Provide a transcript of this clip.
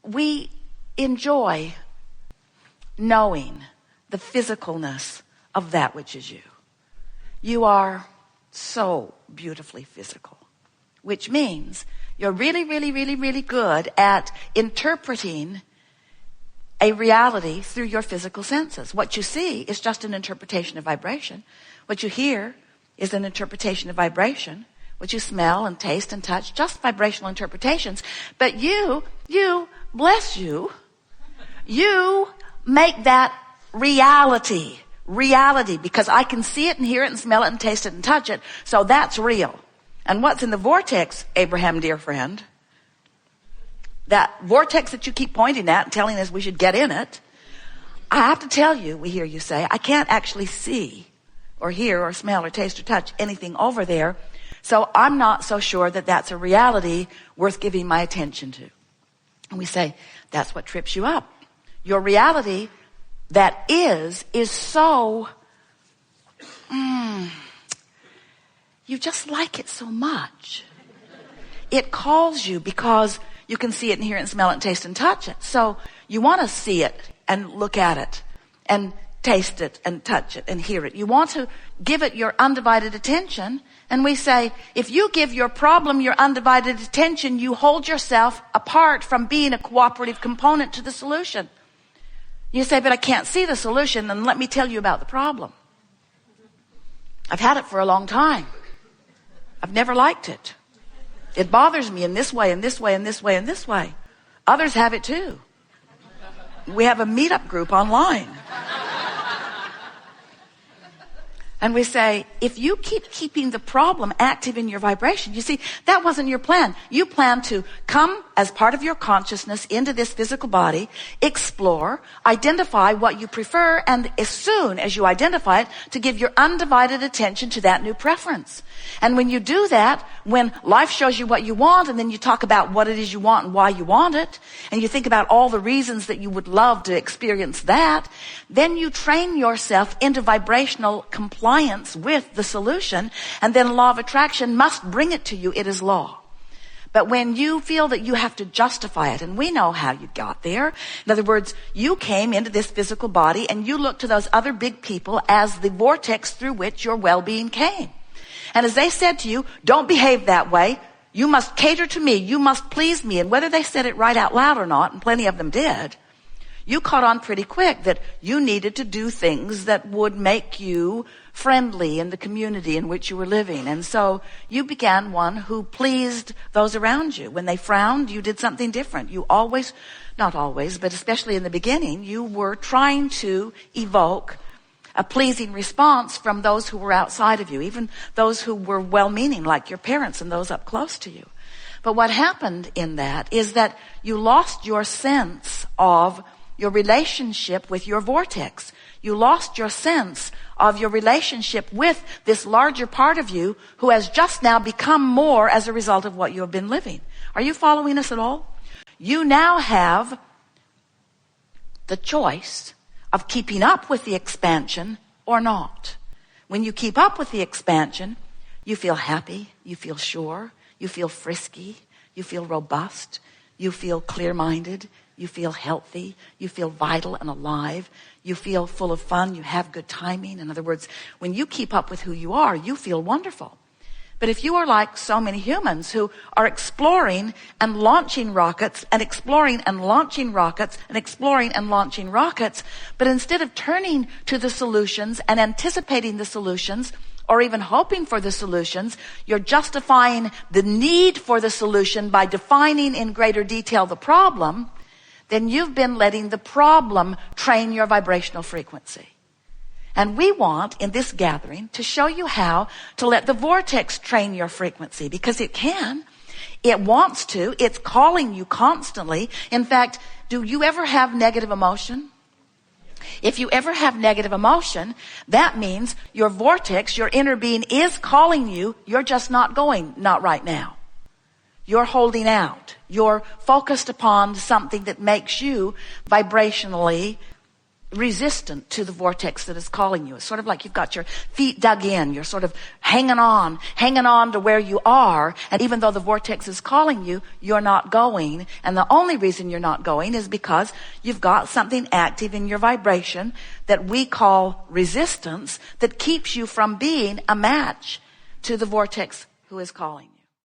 we enjoy knowing the physicalness of that which is you. You are so beautifully physical, which means you're really, really, really, really good at interpreting a reality through your physical senses. What you see is just an interpretation of vibration. What you hear is an interpretation of vibration. What you smell and taste and touch, just vibrational interpretations. But you, bless you, you make that reality, because I can see it and hear it and smell it and taste it and touch it. So that's real. And what's in the vortex, Abraham, dear friend, that vortex that you keep pointing at and telling us we should get in it, I have to tell you, we hear you say, I can't actually see or hear or smell or taste or touch anything over there. So I'm not so sure that that's a reality worth giving my attention to. And we say, that's what trips you up. Your reality that is so, you just like it so much. It calls you because you can see it and hear it and smell it and taste and touch it. So you want to see it and look at it and taste it and touch it and hear it. You want to give it your undivided attention. And we say, if you give your problem your undivided attention, you hold yourself apart from being a cooperative component to the solution. You say, but I can't see the solution, and let me tell you about the problem. I've had it for a long time. I've never liked it. It bothers me in this way, and this way, and this way, and this way. Others have it too. We have a meetup group online. And we say, if you keep keeping the problem active in your vibration, you see, that wasn't your plan. You planned to come as part of your consciousness into this physical body, explore, identify what you prefer, and as soon as you identify it, to give your undivided attention to that new preference. And when you do that, when life shows you what you want, and then you talk about what it is you want and why you want it, and you think about all the reasons that you would love to experience that, then you train yourself into vibrational compliance with the solution, and then law of attraction must bring it to you. It is law. But when you feel that you have to justify it, and we know how you got there. In other words, you came into this physical body and you looked to those other big people as the vortex through which your well-being came. And as they said to you, don't behave that way. You must cater to me. You must please me. And whether they said it right out loud or not, and plenty of them did, you caught on pretty quick that you needed to do things that would make you friendly in the community in which you were living. And so you began one who pleased those around you. When they frowned, you did something different. You always, not always, but especially in the beginning, you were trying to evoke a pleasing response from those who were outside of you, even those who were well-meaning, like your parents and those up close to you. But what happened in that is that you lost your sense of your relationship with your vortex. You lost your sense of your relationship with this larger part of you who has just now become more as a result of what you have been living. Are you following us at all? You now have the choice of keeping up with the expansion or not. When you keep up with the expansion, you feel happy, you feel sure, you feel frisky, you feel robust, you feel clear-minded, you feel healthy, you feel vital and alive, you feel full of fun, you have good timing. In other words, when you keep up with who you are, you feel wonderful. But if you are like so many humans who are exploring and launching rockets and exploring and launching rockets and exploring and launching rockets, but instead of turning to the solutions and anticipating the solutions or even hoping for the solutions, you're justifying the need for the solution by defining in greater detail the problem, then you've been letting the problem train your vibrational frequency. And we want, in this gathering, to show you how to let the vortex train your frequency, because it can. It wants to. It's calling you constantly. In fact, do you ever have negative emotion? If you ever have negative emotion, that means your vortex, your inner being, is calling you. You're just not going, not right now. You're holding out. You're focused upon something that makes you vibrationally resistant to the vortex that is calling you. It's sort of like you've got your feet dug in. You're sort of hanging on to where you are. And even though the vortex is calling you, you're not going. And the only reason you're not going is because you've got something active in your vibration that we call resistance that keeps you from being a match to the vortex who is calling you.